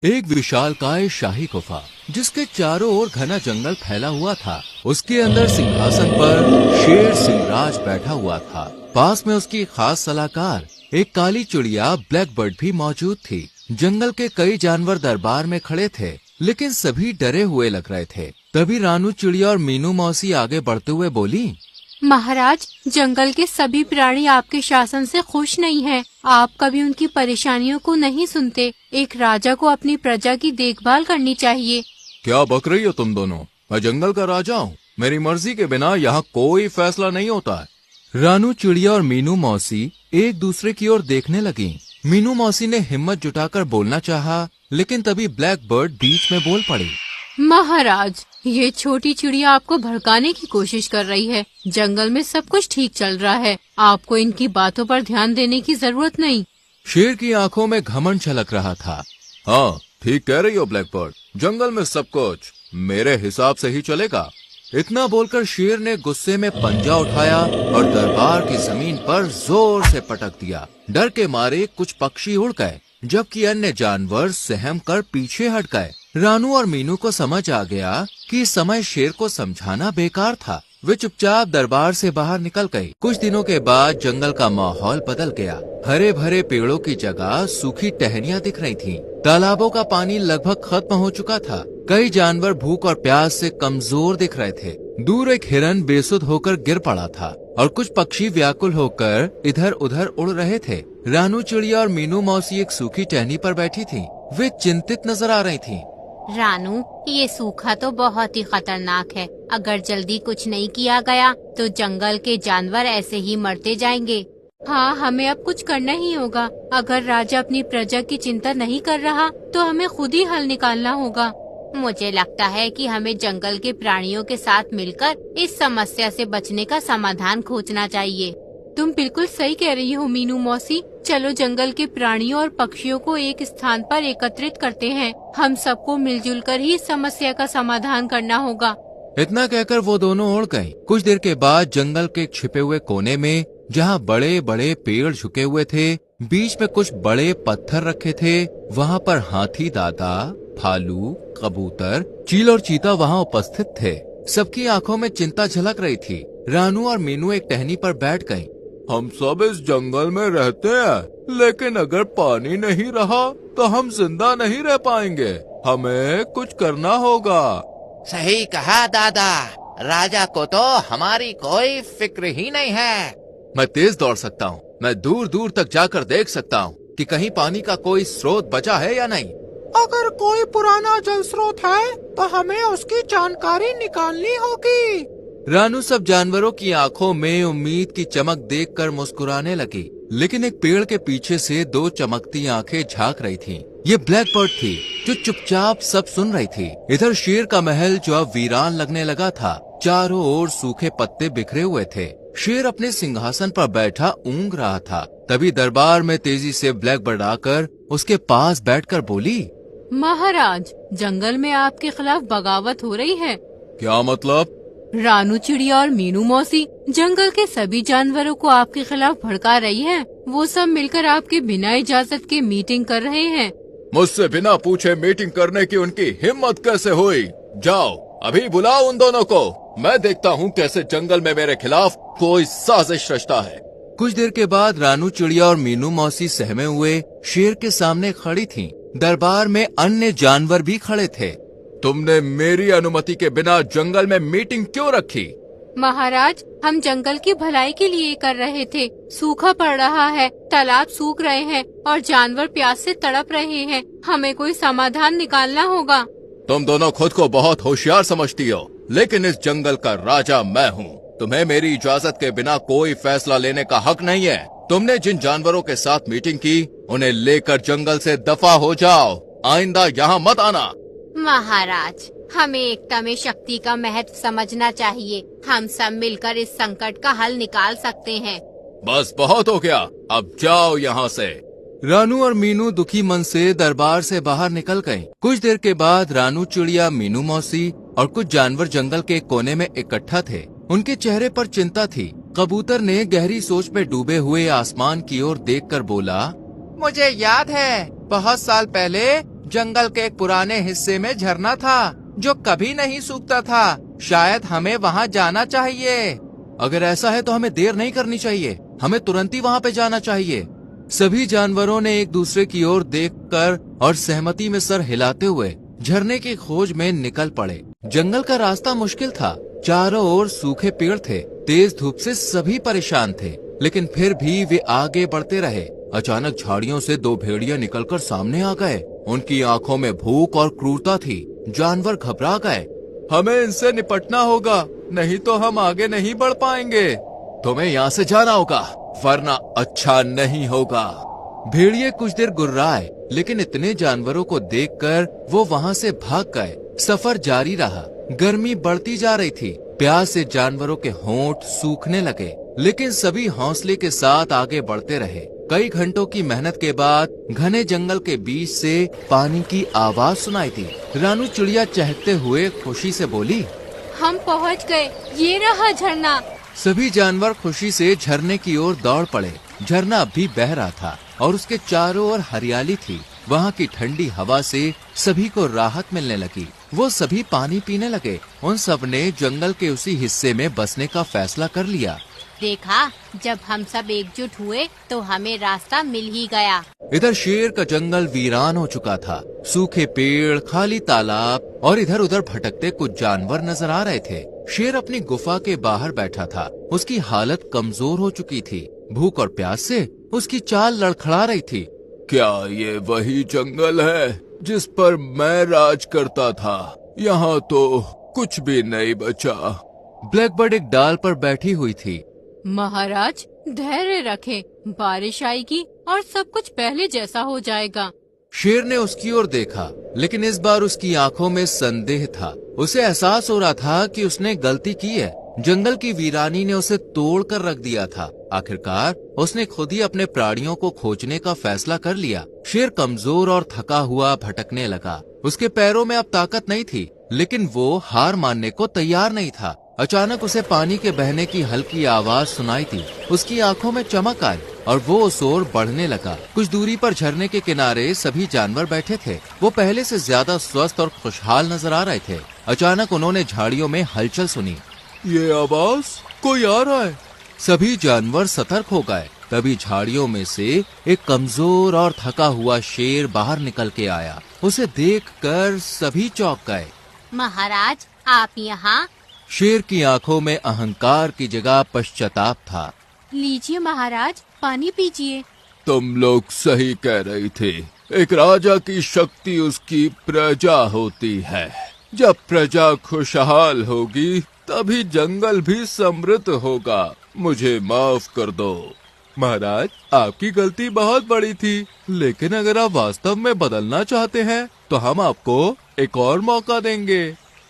एक विशालकाय शाही गुफा जिसके चारों ओर घना जंगल फैला हुआ था। उसके अंदर सिंहासन पर शेर सिंहराज बैठा हुआ था। पास में उसकी खास सलाहकार एक काली चिड़िया ब्लैक बर्ड भी मौजूद थी। जंगल के कई जानवर दरबार में खड़े थे, लेकिन सभी डरे हुए लग रहे थे। तभी रानू चिड़िया और मीनू मौसी आगे बढ़ते हुए बोली, महाराज, जंगल के सभी प्राणी आपके शासन से खुश नहीं हैं। आप कभी उनकी परेशानियों को नहीं सुनते। एक राजा को अपनी प्रजा की देखभाल करनी चाहिए। क्या बक रही हो तुम दोनों? मैं जंगल का राजा हूँ। मेरी मर्जी के बिना यहाँ कोई फैसला नहीं होता है। रानू चिड़िया और मीनू मौसी एक दूसरे की ओर देखने लगी। मीनू मौसी ने हिम्मत जुटाकर बोलना चाहा, लेकिन तभी ब्लैक बर्ड बीच में बोल पड़ी। महाराज, ये छोटी चिड़िया आपको भड़काने की कोशिश कर रही है। जंगल में सब कुछ ठीक चल रहा है। आपको इनकी बातों पर ध्यान देने की जरूरत नहीं। शेर की आंखों में घमंड छलक रहा था। हाँ, ठीक कह रही हो ब्लैक बर्ड। जंगल में सब कुछ मेरे हिसाब से ही चलेगा। इतना बोलकर शेर ने गुस्से में पंजा उठाया और दरबार की जमीन पर जोर से पटक दिया। डर के मारे कुछ पक्षी उड़ गए, जबकि अन्य जानवर सहम कर पीछे हट गए। रानू और मीनू को समझ आ गया कि इस समय शेर को समझाना बेकार था। वे चुपचाप दरबार से बाहर निकल गए। कुछ दिनों के बाद जंगल का माहौल बदल गया। हरे भरे पेड़ों की जगह सूखी टहनियां दिख रही थीं। तालाबों का पानी लगभग खत्म हो चुका था। कई जानवर भूख और प्यास से कमजोर दिख रहे थे। दूर एक हिरन बेसुध होकर गिर पड़ा था और कुछ पक्षी व्याकुल होकर इधर उधर उड़ रहे थे। रानू चिड़िया और मीनू मौसी एक सूखी टहनी पर बैठी थीं। वे चिंतित नजर आ रही थीं। रानू, ये सूखा तो बहुत ही खतरनाक है। अगर जल्दी कुछ नहीं किया गया तो जंगल के जानवर ऐसे ही मरते जाएंगे। हाँ, हमें अब कुछ करना ही होगा। अगर राजा अपनी प्रजा की चिंता नहीं कर रहा तो हमें खुद ही हल निकालना होगा। मुझे लगता है कि हमें जंगल के प्राणियों के साथ मिलकर इस समस्या से बचने का समाधान खोजना चाहिए। तुम बिल्कुल सही कह रही हो मीनू मौसी। चलो जंगल के प्राणियों और पक्षियों को एक स्थान पर एकत्रित करते हैं। हम सबको मिलजुल कर ही इस समस्या का समाधान करना होगा। इतना कहकर वो दोनों उड़ गए। कुछ देर के बाद जंगल के छिपे हुए कोने में, जहाँ बड़े बड़े पेड़ झुके हुए थे, बीच में कुछ बड़े पत्थर रखे थे। वहाँ पर हाथी दादा, भालू, कबूतर, चील और चीता वहाँ उपस्थित थे। सबकी आंखों में चिंता झलक रही थी। रानू और मीनू एक टहनी पर बैठ गईं। हम सब इस जंगल में रहते हैं, लेकिन अगर पानी नहीं रहा तो हम जिंदा नहीं रह पाएंगे। हमें कुछ करना होगा। सही कहा दादा। राजा को तो हमारी कोई फिक्र ही नहीं है। मैं तेज दौड़ सकता हूँ। मैं दूर दूर तक जाकर देख सकता हूँ कि कहीं पानी का कोई स्रोत बचा है या नहीं। अगर कोई पुराना जल स्रोत है तो हमें उसकी जानकारी निकालनी होगी। रानू सब जानवरों की आंखों में उम्मीद की चमक देखकर मुस्कुराने लगी। लेकिन एक पेड़ के पीछे से दो चमकती आंखें झांक रही थीं। ये ब्लैक बर्ड थी, जो चुपचाप सब सुन रही थी। इधर शेर का महल जो अब वीरान लगने लगा था। चारों ओर सूखे पत्ते बिखरे हुए थे। शेर अपने सिंहासन पर बैठा ऊँग रहा था। तभी दरबार में तेजी से ब्लैक बर्ड आकर उसके पास बैठकर बोली, महाराज, जंगल में आपके खिलाफ बगावत हो रही है। क्या मतलब? रानू चिड़िया और मीनू मौसी जंगल के सभी जानवरों को आपके खिलाफ भड़का रही है। वो सब मिलकर आपके बिना इजाजत के मीटिंग कर रहे हैं। मुझसे बिना पूछे मीटिंग करने की उनकी हिम्मत कैसे हुई? जाओ, अभी बुलाओ उन दोनों को। मैं देखता हूँ कैसे जंगल में मेरे खिलाफ कोई साजिश रचता है। कुछ देर के बाद रानू चिड़िया और मीनू मौसी सहमे हुए शेर के सामने खड़ी थीं। दरबार में अन्य जानवर भी खड़े थे। तुमने मेरी अनुमति के बिना जंगल में मीटिंग क्यों रखी? महाराज, हम जंगल की भलाई के लिए कर रहे थे। सूखा पड़ रहा है, तालाब सूख रहे हैं और जानवर प्यास से तड़प रहे हैं। हमें कोई समाधान निकालना होगा। तुम दोनों खुद को बहुत होशियार समझती हो, लेकिन इस जंगल का राजा मैं हूँ। तुम्हें मेरी इजाजत के बिना कोई फैसला लेने का हक नहीं है। तुमने जिन जानवरों के साथ मीटिंग की, उन्हें लेकर जंगल से दफा हो जाओ। आइंदा यहाँ मत आना। महाराज, हमें एकता में शक्ति का महत्व समझना चाहिए। हम सब मिलकर इस संकट का हल निकाल सकते हैं। बस बहुत हो गया, अब जाओ यहाँ से। रानू और मीनू दुखी मन से दरबार से बाहर निकल गए। कुछ देर के बाद रानू चिड़िया, मीनू मौसी और कुछ जानवर जंगल के कोने में इकट्ठा थे। उनके चेहरे पर चिंता थी। कबूतर ने गहरी सोच में डूबे हुए आसमान की ओर देखकर बोला, मुझे याद है, बहुत साल पहले जंगल के एक पुराने हिस्से में झरना था जो कभी नहीं सूखता था। शायद हमें वहाँ जाना चाहिए। अगर ऐसा है तो हमें देर नहीं करनी चाहिए। हमें तुरंत ही वहाँ पे जाना चाहिए। सभी जानवरों ने एक दूसरे की ओर देखकर और सहमति में सर हिलाते हुए झरने की खोज में निकल पड़े। जंगल का रास्ता मुश्किल था। चारों ओर सूखे पेड़ थे। तेज धूप से सभी परेशान थे, लेकिन फिर भी वे आगे बढ़ते रहे। अचानक झाड़ियों से दो भेड़िया निकलकर सामने आ गए। उनकी आंखों में भूख और क्रूरता थी। जानवर घबरा गए। हमें इनसे निपटना होगा, नहीं तो हम आगे नहीं बढ़ पाएंगे। तुम्हें यहाँ से जाना होगा, वरना अच्छा नहीं होगा। भेड़िए कुछ देर गुर्राए, लेकिन इतने जानवरों को देखकर वो वहाँ से भाग गए। सफर जारी रहा। गर्मी बढ़ती जा रही थी। प्यास से जानवरों के होंठ सूखने लगे, लेकिन सभी हौसले के साथ आगे बढ़ते रहे। कई घंटों की मेहनत के बाद घने जंगल के बीच से पानी की आवाज सुनाई थी। रानू चिड़िया चहकते हुए खुशी से बोली, हम पहुंच गए, ये रहा झरना। सभी जानवर खुशी से झरने की ओर दौड़ पड़े। झरना अब भी बह रहा था और उसके चारों ओर हरियाली थी। वहाँ की ठंडी हवा से सभी को राहत मिलने लगी। वो सभी पानी पीने लगे। उन सब ने जंगल के उसी हिस्से में बसने का फैसला कर लिया। देखा, जब हम सब एकजुट हुए तो हमें रास्ता मिल ही गया। इधर शेर का जंगल वीरान हो चुका था। सूखे पेड़, खाली तालाब और इधर उधर भटकते कुछ जानवर नजर आ रहे थे। शेर अपनी गुफा के बाहर बैठा था। उसकी हालत कमजोर हो चुकी थी। भूख और प्यास से उसकी चाल लड़खड़ा रही थी। क्या ये वही जंगल है जिस पर मैं राज करता था? यहाँ तो कुछ भी नहीं बचा। ब्लैकबर्ड एक डाल पर बैठी हुई थी। महाराज, धैर्य रखें, बारिश आएगी और सब कुछ पहले जैसा हो जाएगा। शेर ने उसकी ओर देखा, लेकिन इस बार उसकी आंखों में संदेह था। उसे एहसास हो रहा था कि उसने गलती की है। जंगल की वीरानी ने उसे तोड़ कर रख दिया था। आखिरकार उसने खुद ही अपने प्राणियों को खोजने का फैसला कर लिया। शेर कमजोर और थका हुआ भटकने लगा। उसके पैरों में अब ताकत नहीं थी, लेकिन वो हार मानने को तैयार नहीं था। अचानक उसे पानी के बहने की हल्की आवाज सुनाई थी। उसकी आंखों में चमक आई और वो उस ओर बढ़ने लगा। कुछ दूरी पर झरने के किनारे सभी जानवर बैठे थे। वो पहले से ज्यादा स्वस्थ और खुशहाल नजर आ रहे थे। अचानक उन्होंने झाड़ियों में हलचल सुनी। ये आवाज, कोई आ रहा है। सभी जानवर सतर्क हो गए। तभी झाड़ियों में से एक कमजोर और थका हुआ शेर बाहर निकल के आया। उसे देखकर सभी चौंक गए। महाराज, आप यहाँ? शेर की आंखों में अहंकार की जगह पश्चाताप था। लीजिए महाराज, पानी पीजिए। तुम लोग सही कह रही थी। एक राजा की शक्ति उसकी प्रजा होती है। जब प्रजा खुशहाल होगी तभी जंगल भी समृद्ध होगा। मुझे माफ कर दो। महाराज, आपकी गलती बहुत बड़ी थी, लेकिन अगर आप वास्तव में बदलना चाहते हैं तो हम आपको एक और मौका देंगे।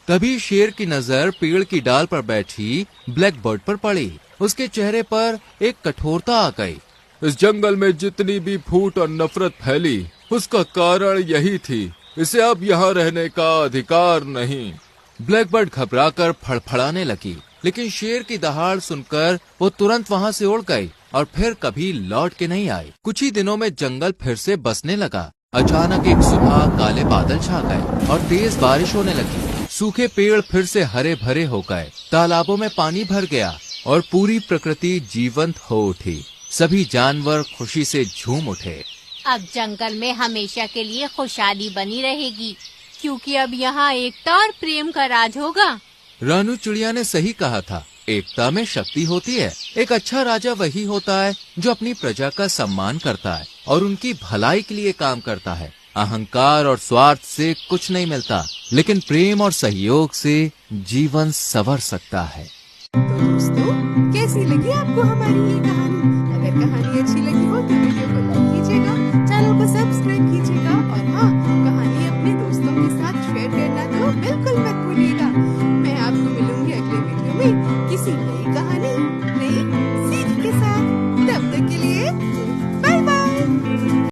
तभी शेर की नजर पेड़ की डाल पर बैठी ब्लैकबर्ड पर पड़ी। उसके चेहरे पर एक कठोरता आ गई। इस जंगल में जितनी भी फूट और नफरत फैली, उसका कारण यही थी। इसे अब यहाँ रहने का अधिकार नहीं। ब्लैकबर्ड घबराकर फड़फड़ाने लगी, लेकिन शेर की दहाड़ सुनकर वो तुरंत वहाँ से उड़ गई और फिर कभी लौट के नहीं आई। कुछ ही दिनों में जंगल फिर से बसने लगा। अचानक एक सुबह काले बादल छा गए और तेज बारिश होने लगी। सूखे पेड़ फिर से हरे भरे हो गए। तालाबों में पानी भर गया और पूरी प्रकृति जीवंत हो उठी। सभी जानवर खुशी से झूम उठे। अब जंगल में हमेशा के लिए खुशहाली बनी रहेगी, क्योंकि अब यहाँ एकता और प्रेम का राज होगा। रानू चिड़िया ने सही कहा था। एकता में शक्ति होती है। एक अच्छा राजा वही होता है जो अपनी प्रजा का सम्मान करता है और उनकी भलाई के लिए काम करता है। अहंकार और स्वार्थ से कुछ नहीं मिलता, लेकिन प्रेम और सहयोग से जीवन संवर सकता है। तो दोस्तों, कैसी लगी आपको हमारी ये कहानी? अगर कहानी अच्छी लगी हो तो वीडियो को लाइक कीजिएगा, चैनल को सब्सक्राइब कीजिएगा।